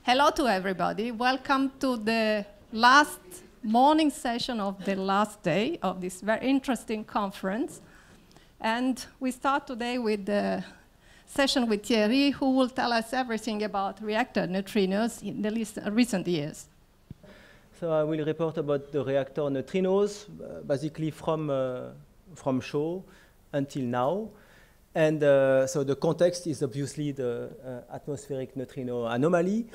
Hello to everybody. Welcome to the last morning session of the last day of this very interesting conference. And we start today with the session with Thierry, who will tell us everything about reactor neutrinos in the recent years. So I will report about the reactor neutrinos, basically from SHO until now. And so the context is obviously the atmospheric neutrino anomaly.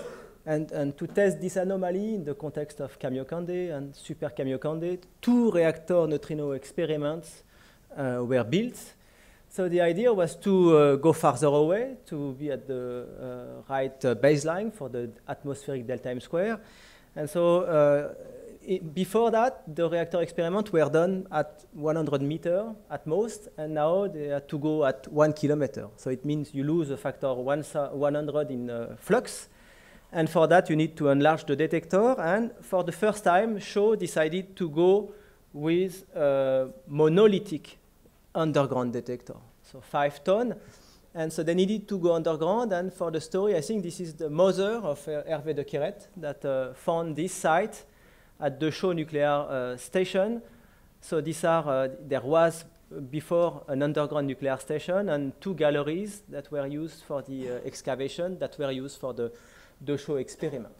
And to test this anomaly in the context of Kamiokande and Super Kamiokande, two reactor neutrino experiments were built. So the idea was to go farther away, to be at the right baseline for the atmospheric delta m square. And so before that, the reactor experiments were done at 100 meters at most, and now they have to go at 1 kilometer. So it means you lose a factor 100 in flux. And for that, you need to enlarge the detector. And for the first time, SHO decided to go with a monolithic underground detector, so 5 tons. And so they needed to go underground. And for the story, I think this is the mother of Hervé de Quéret that found this site at the SHO nuclear station. So these are, there was before an underground nuclear station and 2 galleries that were used for the excavation that were used for the SHO experiment.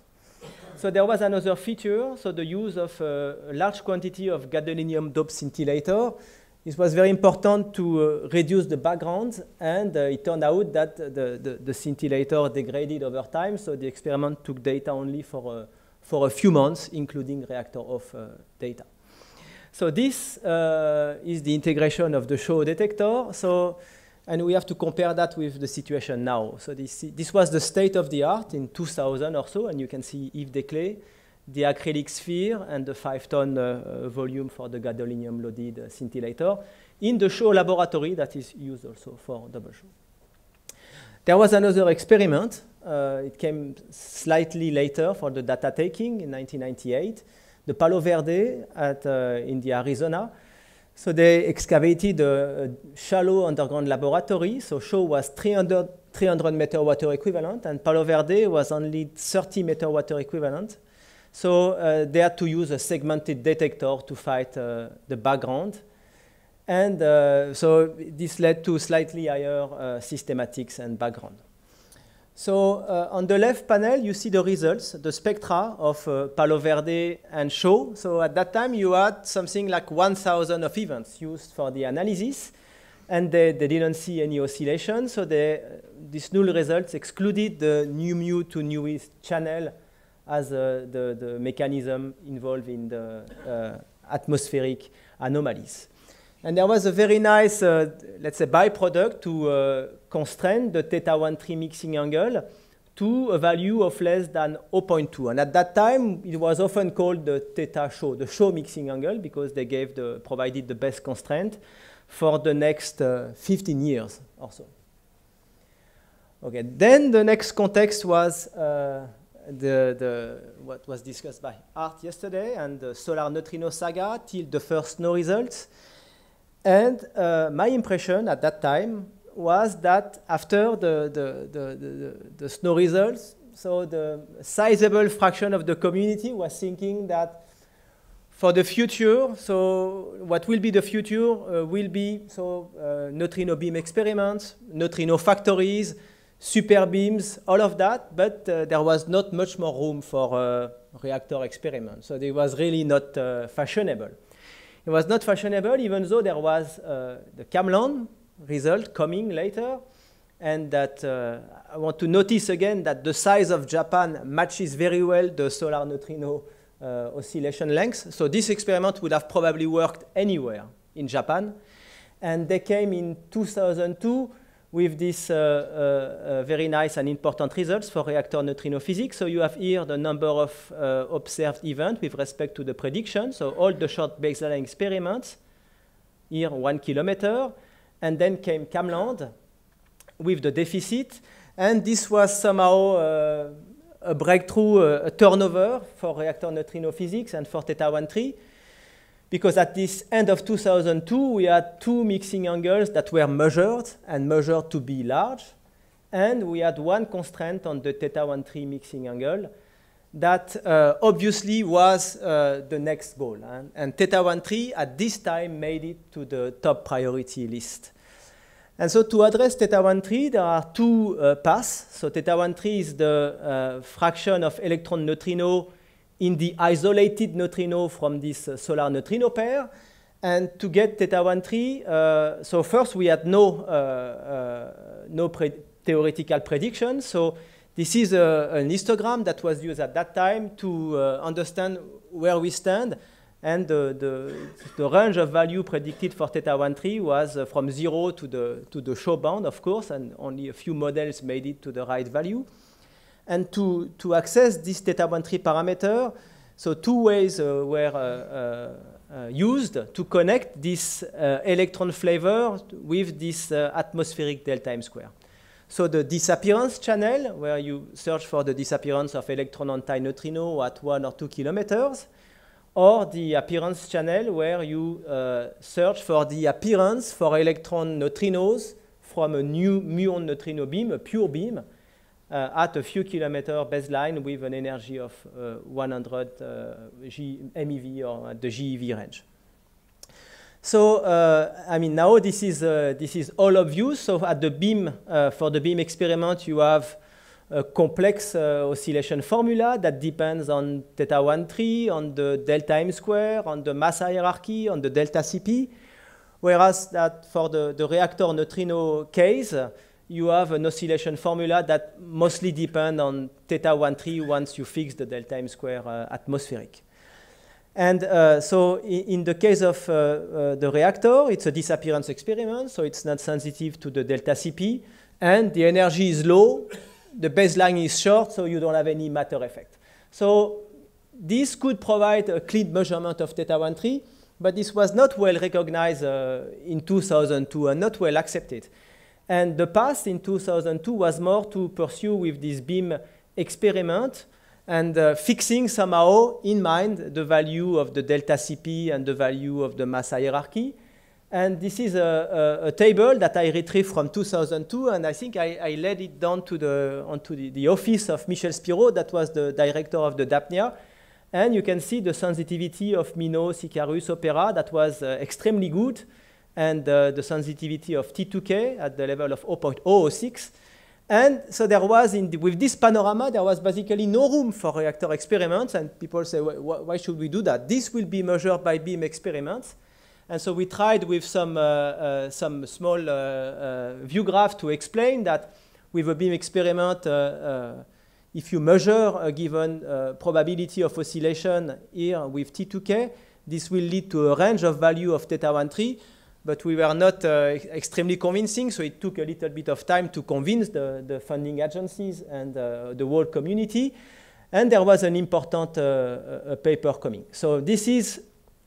So there was another feature, so the use of a large quantity of gadolinium doped scintillator. It was very important to reduce the background, and it turned out that the scintillator degraded over time, so the experiment took data only for a few months, including reactor off data. So this is the integration of the SHO detector. So, and we have to compare that with the situation now. So this was the state of the art in 2000 or so, and you can see Yves Desclés, the acrylic sphere, and the 5-ton volume for the gadolinium-loaded scintillator in the SHO laboratory that is used also for double SHO. There was another experiment. It came slightly later for the data taking in 1998, the Palo Verde in the Arizona. So they excavated a shallow underground laboratory. So SHO was 300 meter water equivalent, and Palo Verde was only 30 meter water equivalent. So they had to use a segmented detector to fight the background. And so this led to slightly higher systematics and background. So on the left panel, you see the results, the spectra of Palo Verde and SHO. So at that time, you had something like 1,000 of events used for the analysis, and they didn't see any oscillation. So these null results excluded the nu mu to nu is channel as the mechanism involved in the atmospheric anomalies. And there was a very nice, let's say, byproduct to constrain the θ13 mixing angle to a value of less than 0.2. And at that time, it was often called the θ SHO, the SHO mixing angle, because they provided the best constraint for the next 15 years or so. Okay, then the next context was what was discussed by Art yesterday, and the solar neutrino saga till the first SNO results. And my impression at that time was that after the SNO results, so the sizable fraction of the community was thinking that for the future, so what will be the future will be neutrino beam experiments, neutrino factories, super beams, all of that, but there was not much more room for reactor experiments. So it was really not fashionable. It was not fashionable, even though there was the Camland result coming later, and that I want to notice again that the size of Japan matches very well the solar neutrino oscillation length. So this experiment would have probably worked anywhere in Japan. And they came in 2002 with this very nice and important results for reactor neutrino physics. So you have here the number of observed events with respect to the prediction. So all the short baseline experiments, here 1 kilometer. And then came Camland with the deficit. And this was somehow a breakthrough, a turnover for reactor neutrino physics and for θ13. Because at this end of 2002, we had 2 mixing angles that were measured and measured to be large. and we had one constraint on the θ13 mixing angle that obviously was the next goal. And θ13 at this time made it to the top priority list. And so to address θ13, there are two paths. So θ13 is the fraction of electron neutrino in the isolated neutrino from this solar neutrino pair. And to get θ13, so first we had no theoretical prediction. So this is an histogram that was used at that time to understand where we stand. And the range of value predicted for θ13 was from 0 to the show bound, of course, and only a few models made it to the right value. And to access this θ13 parameter, so two ways were used to connect this electron flavor with this atmospheric delta M square. So the disappearance channel, where you search for the disappearance of electron antineutrino at 1 or 2 kilometers, or the appearance channel, where you search for the appearance for electron neutrinos from a new muon neutrino beam, a pure beam, at a few kilometer baseline with an energy of 100 MeV or the GeV range. So, I mean, now this is all obvious. So at the beam, for the beam experiment, you have a complex oscillation formula that depends on θ13, on the delta M square, on the mass hierarchy, on the delta Cp, whereas that for the reactor neutrino case, you have an oscillation formula that mostly depends on θ13 once you fix the delta M square atmospheric. And so in the case of the reactor, it's a disappearance experiment, so it's not sensitive to the delta Cp, and the energy is low, the baseline is short, so you don't have any matter effect. So this could provide a clean measurement of θ13, but this was not well recognized in 2002 and not well accepted. And the path in 2002 was more to pursue with this beam experiment and fixing somehow in mind the value of the delta Cp and the value of the mass hierarchy. And this is a table that I retrieved from 2002, and I think I laid it down to onto the office of Michel Spiro, that was the director of the DAPNIA. And you can see the sensitivity of MINOS, Icarus, Opera, that was extremely good, and the sensitivity of T2K at the level of 0.006. And so there was, with this panorama, there was basically no room for reactor experiments, and people say, why should we do that? This will be measured by beam experiments. And so we tried with some small view graph to explain that with a beam experiment, if you measure a given probability of oscillation here with T2K, this will lead to a range of value of θ13, but we were not extremely convincing, so it took a little bit of time to convince the funding agencies and the world community. And there was an important paper coming. So this is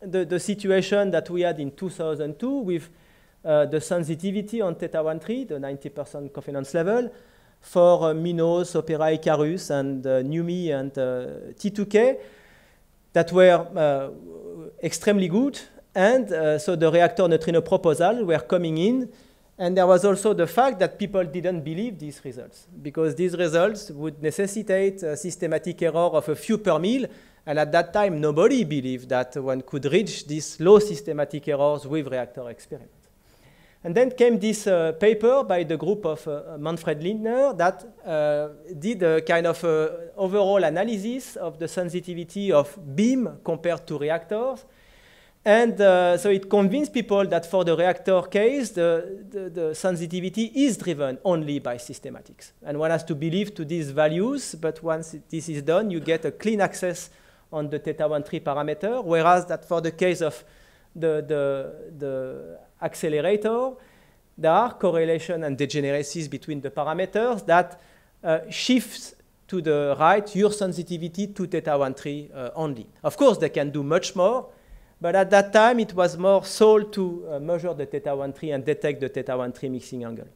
the situation that we had in 2002 with the sensitivity on θ13, the 90% confidence level, for MINOS, Opera, Icarus, and NUMI and T2K that were extremely good. And so the reactor neutrino proposal were coming in. And there was also the fact that people didn't believe these results, because these results would necessitate a systematic error of a few per mil. And at that time, nobody believed that one could reach these low systematic errors with reactor experiments. And then came this paper by the group of Manfred Lindner that did a kind of overall analysis of the sensitivity of beam compared to reactors. And so it convinced people that for the reactor case, the sensitivity is driven only by systematics. And one has to believe to these values, but once this is done, you get a clean access on the θ13 parameter, whereas that for the case of the accelerator, there are correlation and degeneracies between the parameters that shifts to the right your sensitivity to θ13 only. Of course, they can do much more, but at that time, it was more sold to measure the θ13 and detect the θ13 mixing angle.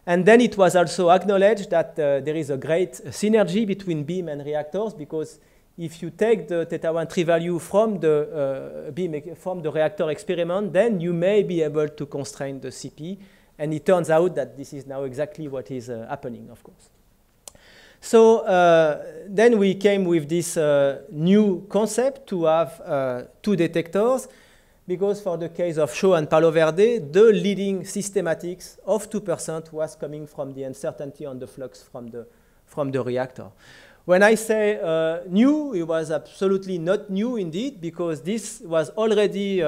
And then it was also acknowledged that there is a great synergy between beam and reactors, because if you take the θ13 value from the reactor experiment, then you may be able to constrain the Cp And it turns out that this is now exactly what is happening, of course. So then we came with this new concept to have 2 detectors, because for the case of Chaux and Palo Verde, the leading systematics of 2% was coming from the uncertainty on the flux from the reactor. When I say new, it was absolutely not new indeed, because this was already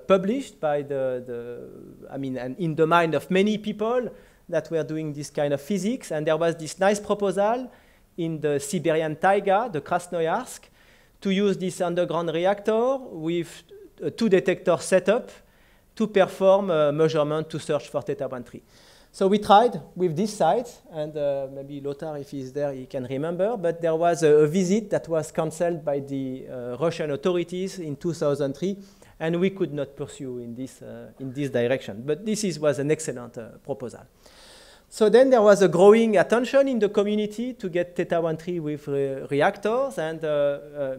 published by in the mind of many people that were doing this kind of physics. And there was this nice proposal in the Siberian taiga, the Krasnoyarsk, to use this underground reactor with a 2-detector setup to perform measurement to search for θ13. So we tried with this site, and maybe Lothar, if he's there, he can remember, but there was a visit that was cancelled by the Russian authorities in 2003, and we could not pursue in this direction. But this was an excellent proposal. So then there was a growing attention in the community to get θ13 with reactors, and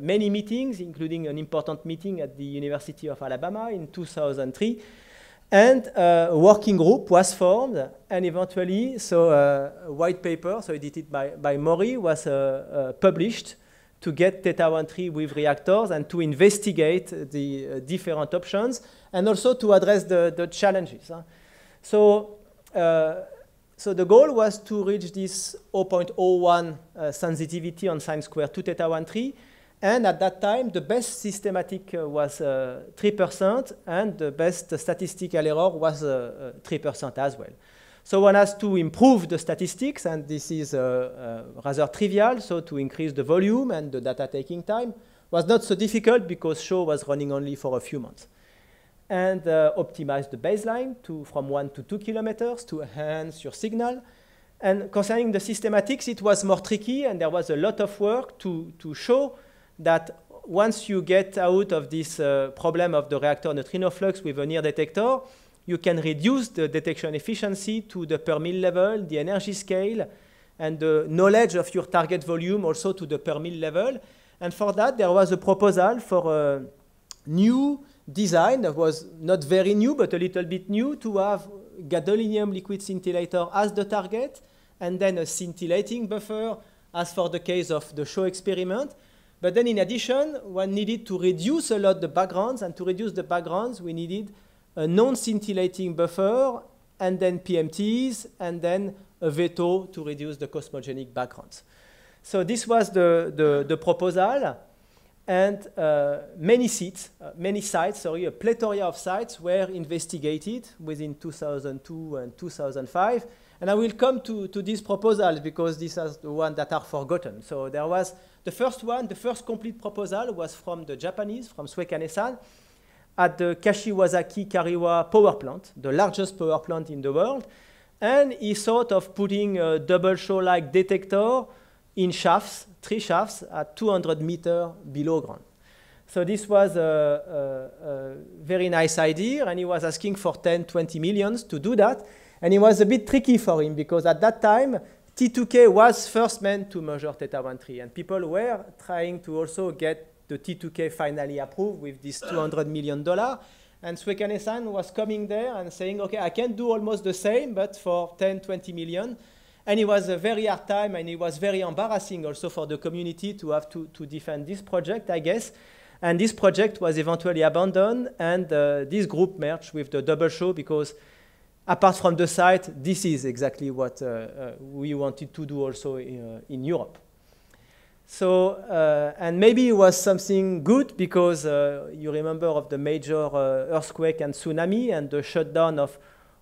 many meetings, including an important meeting at the University of Alabama in 2003. And a working group was formed, and eventually, so a white paper, so edited by Mori, was published to get θ13 with reactors and to investigate the different options, and also to address the challenges. So the goal was to reach this 0.01 sensitivity on sin squared 2 θ13. And at that time, the best systematic was 3%, and the best statistical error was 3% as well. So one has to improve the statistics, and this is rather trivial. So to increase the volume and the data taking time was not so difficult, because Chaux was running only for a few months. And optimize the baseline from 1 to 2 kilometers to enhance your signal. And concerning the systematics, it was more tricky, and there was a lot of work to show that once you get out of this problem of the reactor neutrino flux with a near detector, you can reduce the detection efficiency to the per mil level, the energy scale, and the knowledge of your target volume also to the per mil level. And for that, there was a proposal for a new design that was not very new, but a little bit new, to have gadolinium liquid scintillator as the target, and then a scintillating buffer, as for the case of the Chaux experiment. But then in addition, one needed to reduce a lot the backgrounds, and to reduce the backgrounds, we needed a non-scintillating buffer, and then PMTs, and then a veto to reduce the cosmogenic backgrounds. So this was the proposal, and many sites, a plethora of sites were investigated within 2002 and 2005. And I will come to these proposals, because these are the ones that are forgotten. So there was the first one, the first complete proposal was from the Japanese, from Suekane-san, at the Kashiwazaki Kariwa power plant, the largest power plant in the world. And he thought of putting a double Chaux-like detector in shafts, 3 shafts at 200 meters below ground. So this was a very nice idea, and he was asking for 10, 20 millions to do that. And it was a bit tricky for him, because at that time, T2K was first meant to measure θ13, and people were trying to also get the T2K finally approved with this $200 million. And Suekane-san was coming there and saying, okay, I can do almost the same, but for 10, 20 million. And it was a very hard time, and it was very embarrassing also for the community to have to defend this project, I guess. And this project was eventually abandoned, and this group merged with the double Chaux, because apart from the site, this is exactly what we wanted to do also in Europe. So, and maybe it was something good, because you remember of the major earthquake and tsunami and the shutdown of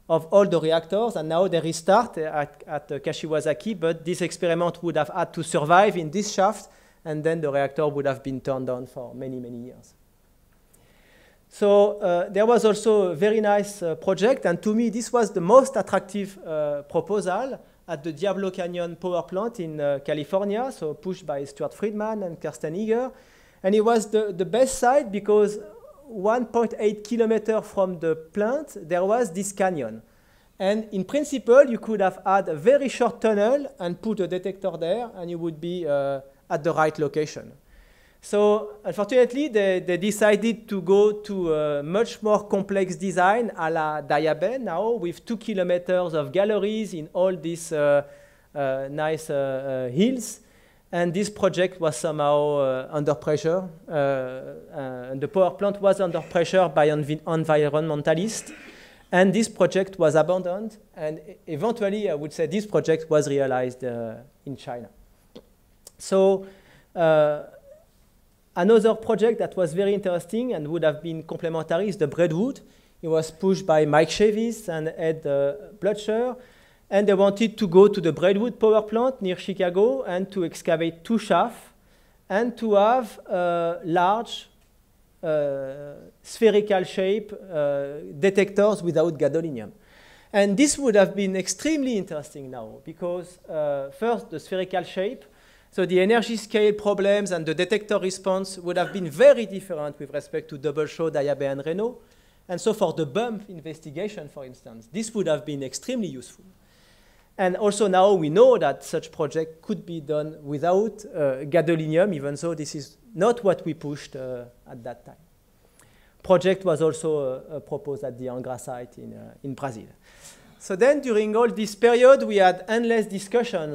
all the reactors, and now they restart at Kashiwazaki, but this experiment would have had to survive in this shaft, and then the reactor would have been turned on for many, many years. So there was also a very nice project, and to me this was the most attractive proposal at the Diablo Canyon power plant in California, so pushed by Stuart Friedman and Kirsten Eager. And it was the best site, because 1.8 kilometers from the plant there was this canyon. And in principle, you could have had a very short tunnel and put a detector there, and you would be at the right location. So unfortunately, they decided to go to a much more complex design a la Diabet now, with 2 kilometers of galleries in all these nice hills. And this project was somehow under pressure. And the power plant was under pressure by environmentalists. And this project was abandoned. And eventually, I would say this project was realized in China. So another project that was very interesting and would have been complementary is the Braidwood. It was pushed by Mike Chavis and Ed Blutcher. And they wanted to go to the Braidwood power plant near Chicago and to excavate 2 shafts and to have large spherical shape detectors without gadolinium. And this would have been extremely interesting now because first, the spherical shape, so the energy scale problems and the detector response would have been very different with respect to double show, Diabet, and Reno. And so for the bump investigation, for instance, this would have been extremely useful. And also now we know that such project could be done without gadolinium, even though this is not what we pushed at that time. Project was also proposed at the Angra site in Brazil. So then during all this period, we had endless discussions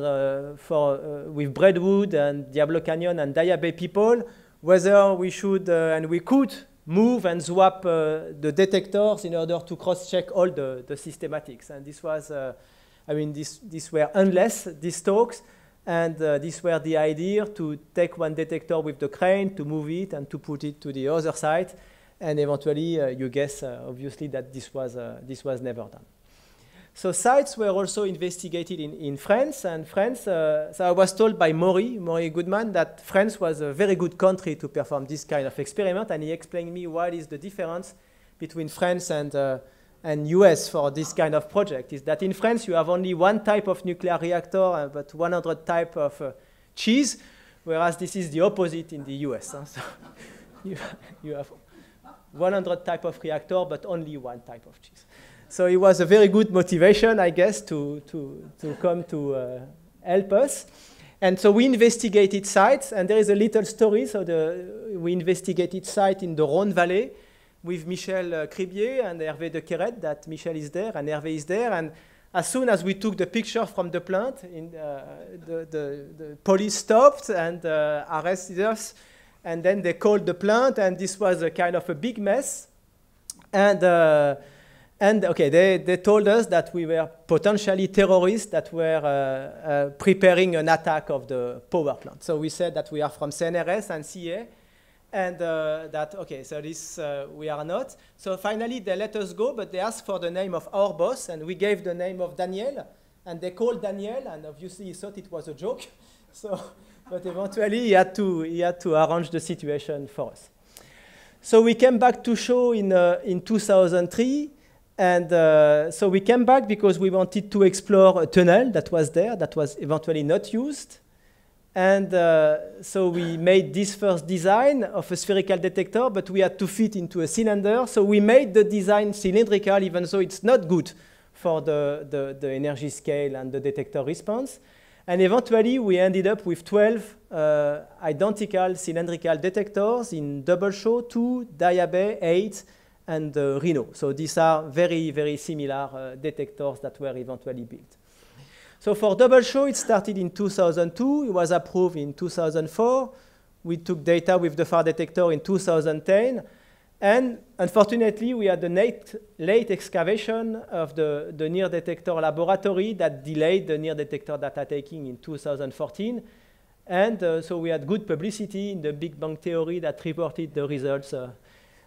with Braidwood and Diablo Canyon and Diabet people, whether we should and we could move and swap the detectors in order to cross-check all the systematics. And this was, these were endless, these talks, and these were the idea to take one detector with the crane, to move it, and to put it to the other side. And eventually, you guess, obviously, that this was never done. So sites were also investigated in France, and France, so I was told by Maury Goodman, that France was a very good country to perform this kind of experiment, and he explained me what is the difference between France and US for this kind of project, is that in France you have only one type of nuclear reactor, but 100 type of cheese, whereas this is the opposite in the US. Huh? So you have 100 type of reactor, but only one type of cheese. So it was a very good motivation, I guess, to come to help us. And so we investigated sites, and there is a little story. So we investigated site in the Rhône Valley with Michel Cribier and Hervé de Queret, that Michel is there and Hervé is there. And as soon as we took the picture from the plant, the police stopped and arrested us. And then they called the plant, and this was a kind of a big mess. And okay, they told us that we were potentially terrorists that were preparing an attack of the power plant. So we said that we are from CNRS and CA, and that, okay, so this we are not. So finally they let us go, but they asked for the name of our boss, and we gave the name of Daniel, and they called Daniel, and obviously he thought it was a joke. So, but eventually he had to arrange the situation for us. So we came back to show in 2003. And so we came back because we wanted to explore a tunnel that was there, that was eventually not used. And so we made this first design of a spherical detector, but we had to fit into a cylinder. So we made the design cylindrical, even though it's not good for the energy scale and the detector response. And eventually, we ended up with 12 identical cylindrical detectors in double show, 2, Diabet, 8, and Reno. So these are very, very similar detectors that were eventually built. So for double show, it started in 2002. It was approved in 2004. We took data with the FAR detector in 2010. And unfortunately, we had a late excavation of the NIR detector laboratory that delayed the NIR detector data taking in 2014. And so we had good publicity in the Big Bang Theory that reported the results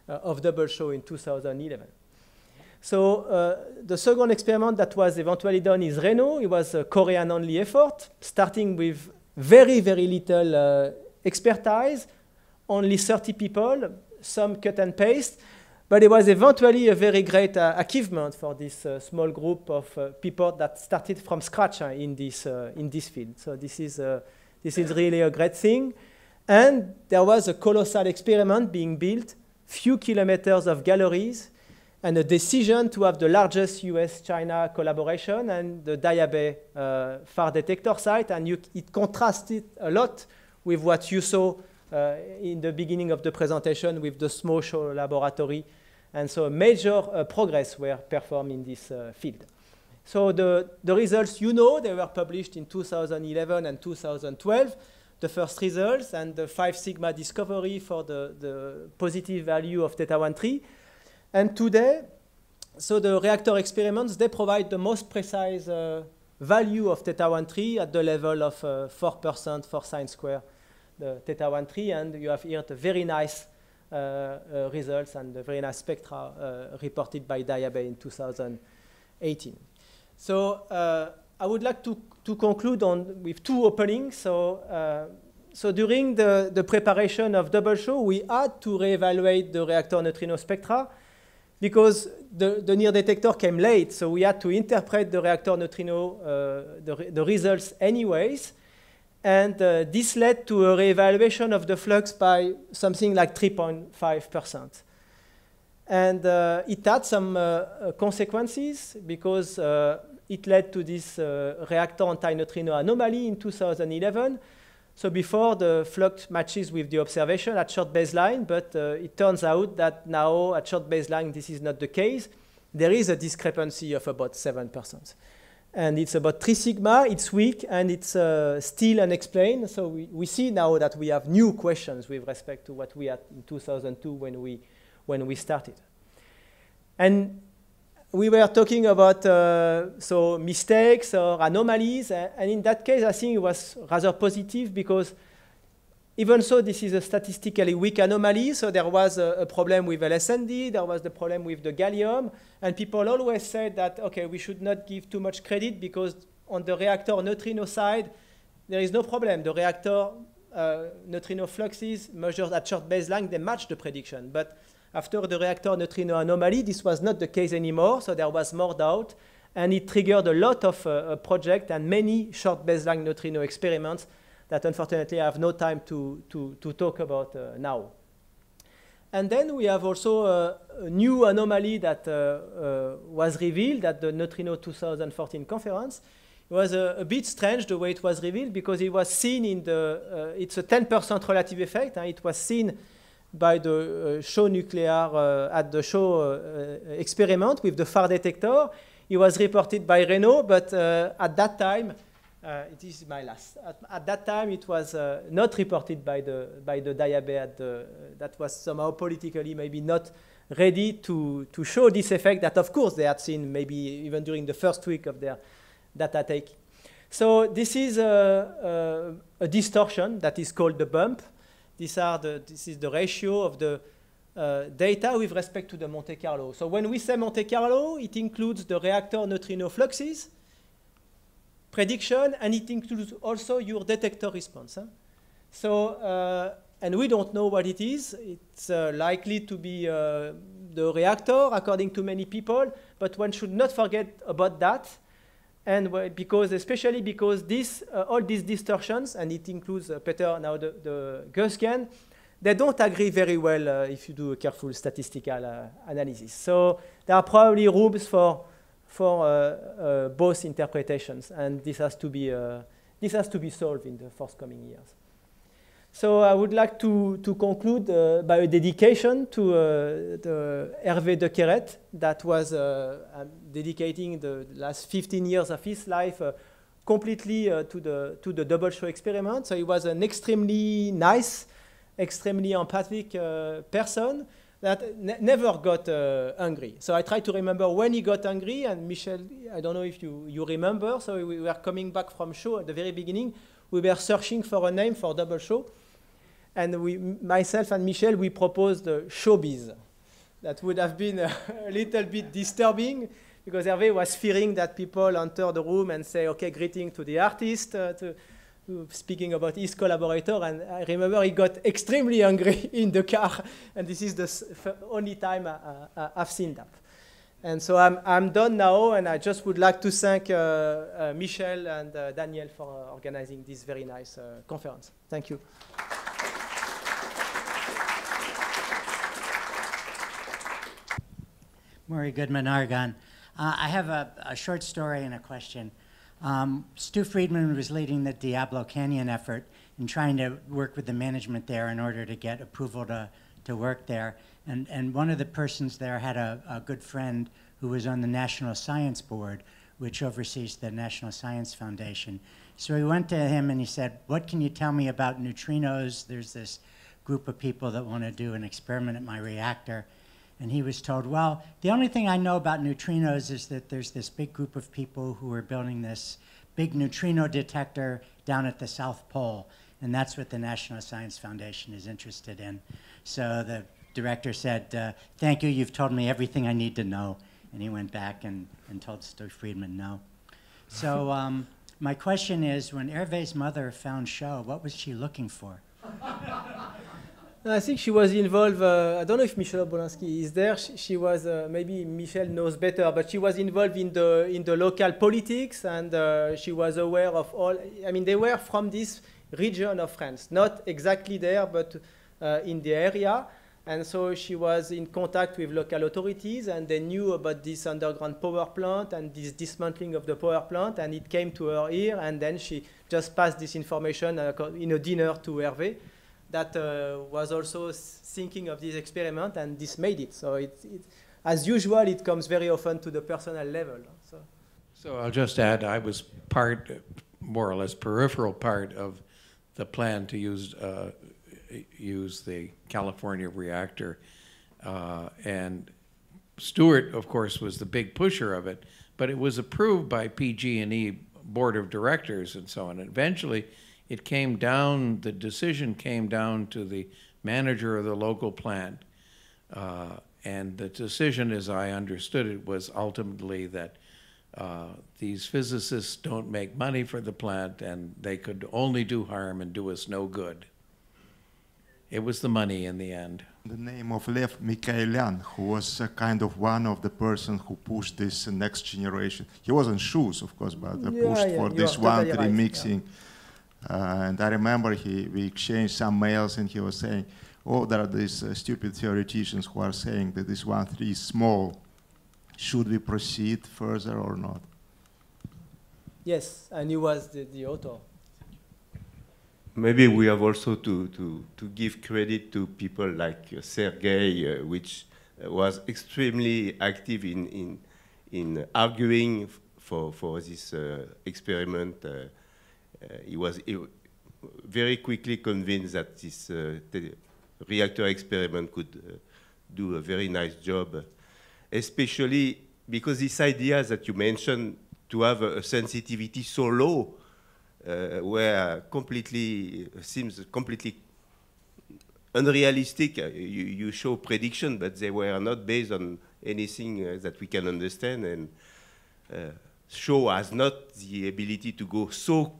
of double show in 2011. So the second experiment that was eventually done is Reno. It was a Korean-only effort, starting with very, very little expertise, only 30 people, some cut and paste. But it was eventually a very great achievement for this small group of people that started from scratch in this field. So this is really a great thing. And there was a colossal experiment being built, few kilometers of galleries, and a decision to have the largest US-China collaboration and the Diabet FAR detector site. And it contrasted a lot with what you saw in the beginning of the presentation with the small show laboratory. And so major progress were performed in this field. So the results, you know, they were published in 2011 and 2012, the first results, and the 5 sigma discovery for the positive value of θ13. And today, so the reactor experiments, they provide the most precise value of θ13 at the level of 4% for sine square, the θ13, and you have here the very nice results and the very nice spectra reported by Diabe in 2018. So I would like to conclude with 2 openings. So during the preparation of double show, we had to reevaluate the reactor neutrino spectra because the near detector came late. So we had to interpret the reactor neutrino, the results anyways. And this led to a reevaluation of the flux by something like 3.5%. And it had some consequences because it led to this reactor antineutrino anomaly in 2011. So before, the flux matches with the observation at short baseline, but it turns out that now at short baseline this is not the case. There is a discrepancy of about 7%. And it's about 3 sigma, it's weak, and it's still unexplained. So we see now that we have new questions with respect to what we had in 2002 when we started. And we were talking about so mistakes or anomalies, and in that case, I think it was rather positive because even so, this is a statistically weak anomaly, so there was a problem with LSND, there was the problem with the gallium, and people always said that, okay, we should not give too much credit because on the reactor neutrino side, there is no problem. The reactor neutrino fluxes measured at short baseline, they match the prediction. But after the reactor neutrino anomaly, this was not the case anymore, so there was more doubt, and it triggered a lot of projects and many short baseline neutrino experiments that unfortunately I have no time to talk about now. And then we have also a new anomaly that was revealed at the Neutrino 2014 conference. It was a bit strange the way it was revealed because it was seen in the, it's a 10% relative effect, and it was seen by the SHO nuclear, at the SHO experiment with the FAR detector. It was reported by Renault, but at that time, it is my last. At that time, it was not reported by the Diabe. That was somehow politically maybe not ready to show this effect that, of course, they had seen maybe even during the first week of their data take. So this is a distortion that is called the bump. This is the ratio of the data with respect to the Monte Carlo. So when we say Monte Carlo, it includes the reactor neutrino fluxes, prediction, and it includes also your detector response. Huh? So, and we don't know what it is. It's likely to be the reactor, according to many people, but one should not forget about that. And especially because this, all these distortions, and it includes, Peter, now the Gaussian, they don't agree very well if you do a careful statistical analysis. So there are probably rooms for both interpretations, and this has to be solved in the forthcoming years. So I would like to conclude by a dedication to the Hervé de Quéret that was dedicating the last 15 years of his life completely to the double show experiment. So he was an extremely nice, extremely empathic person that never got angry. So I try to remember when he got angry, and Michel, I don't know if you remember, so we were coming back from show at the very beginning. We were searching for a name for double show. And myself and Michel, we proposed showbiz. That would have been a little bit disturbing because Hervé was fearing that people enter the room and say, okay, greeting to the artist, speaking about his collaborator. And I remember he got extremely angry in the car. And this is the only time I've seen that. And so I'm done now, and I just would like to thank Michel and Daniel for organizing this very nice conference. Thank you. Murray Goodman, Argonne. I have a short story and a question. Stu Friedman was leading the Diablo Canyon effort in trying to work with the management there in order to get approval to work there. And one of the persons there had a good friend who was on the National Science Board, which oversees the National Science Foundation. So we went to him and he said, what can you tell me about neutrinos? There's this group of people that want to do an experiment at my reactor. And he was told, well, the only thing I know about neutrinos is that there's this big group of people who are building this big neutrino detector down at the South Pole. And that's what the National Science Foundation is interested in. So the director said, thank you, you've told me everything I need to know. And he went back and told Stu Friedman no. So my question is, when Hervé's mother found Sho, what was she looking for? I think she was involved, I don't know if Michelle Obolenski is there, she was, maybe Michelle knows better, but she was involved in the local politics, and she was aware of all, I mean, they were from this region of France, not exactly there, but in the area, and so she was in contact with local authorities, and they knew about this underground power plant and this dismantling of the power plant, and it came to her ear, and then she just passed this information in a dinner to Hervé, that was also thinking of this experiment, and this made it. So as usual, it comes very often to the personal level. So I'll just add, I was part, more or less peripheral part of the plan to use the California reactor. And Stuart, of course, was the big pusher of it, but it was approved by PG&E Board of Directors and so on. And eventually, it came down, the decision came down to the manager of the local plant. And the decision, as I understood it, was ultimately that these physicists don't make money for the plant and they could only do harm and do us no good. It was the money in the end. The name of Lev Mikhailyan, who was kind of one of the persons who pushed this next generation. He was in shoes, of course, but pushed for this one remixing. Yeah. And I remember we exchanged some mails, and he was saying, oh, there are these stupid theoreticians who are saying that this 1,3 is small. Should we proceed further or not? Yes, and he was the author. Maybe we have also to give credit to people like Sergei, which was extremely active in arguing for this experiment. He was very quickly convinced that this reactor experiment could do a very nice job, especially because this idea that you mentioned to have a sensitivity so low were seems completely unrealistic. You show prediction, but they were not based on anything that we can understand, and Sho has not the ability to go so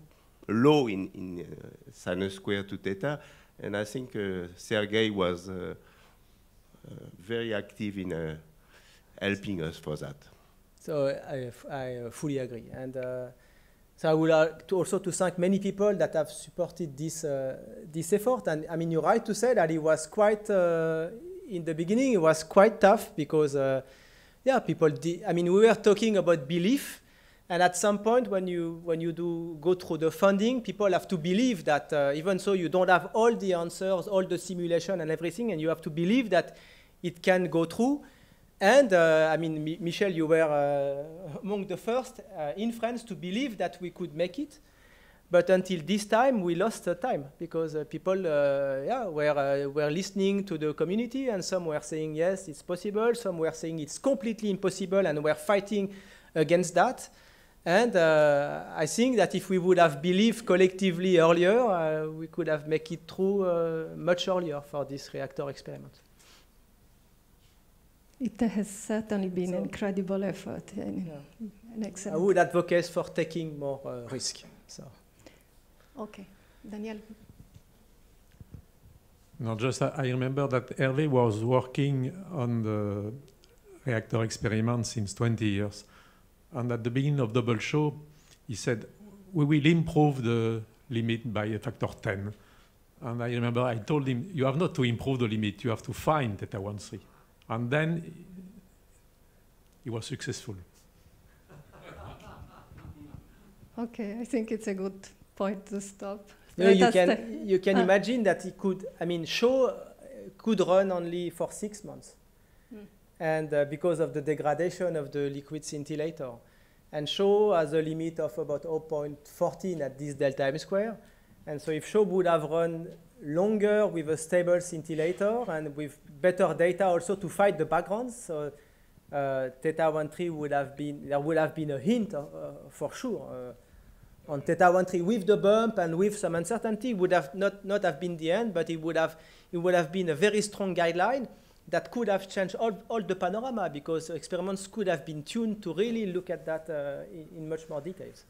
low in sinus square to theta, and I think Sergei was very active in helping us for that. So I fully agree, and so I would like to also to thank many people that have supported this effort. And I mean, you're right to say that it was quite in the beginning. It was quite tough because yeah, people. I mean, we were talking about belief. And at some point, when you do go through the funding, people have to believe that even so you don't have all the answers, all the simulation and everything, and you have to believe that it can go through. And I mean, Michel, you were among the first in France to believe that we could make it. But until this time, we lost time because people were listening to the community, and some were saying, yes, it's possible. Some were saying it's completely impossible, and were fighting against that. And I think that if we would have believed collectively earlier, we could have made it through much earlier for this reactor experiment. It has certainly been an incredible effort and an excellent. I would advocate for taking more risk. So. Okay, Daniel. No, just I remember that Hervé was working on the reactor experiment since 20 years. And at the beginning of Double Sho, he said, we will improve the limit by a factor 10. And I remember I told him, you have not to improve the limit, you have to find theta 1,3. And then he was successful. Okay, I think it's a good point to stop. you can imagine that it could, I mean, SHO could run only for 6 months. And because of the degradation of the liquid scintillator. And SHO has a limit of about 0.14 at this delta M square. And so if SHO would have run longer with a stable scintillator and with better data also to fight the backgrounds, so theta 1.3 would have been, there would have been a hint for sure. On theta 1.3 with the bump and with some uncertainty would have not have been the end, but it would have been a very strong guideline that could have changed all the panorama, because experiments could have been tuned to really look at that in much more details.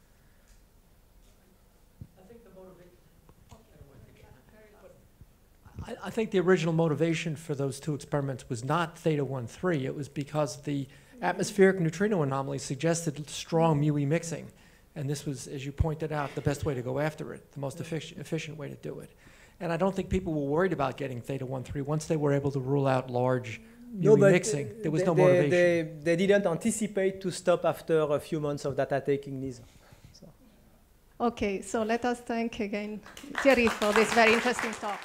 I think the original motivation for those two experiments was not theta 1.3. It was because the atmospheric neutrino anomaly suggested strong mu-E mixing. And this was, as you pointed out, the best way to go after it, the most efficient way to do it. And I don't think people were worried about getting theta 1.3 once they were able to rule out large mu-E mixing. There was no motivation. They didn't anticipate to stop after a few months of data taking these. So. Okay, so let us thank again Thierry for this very interesting talk.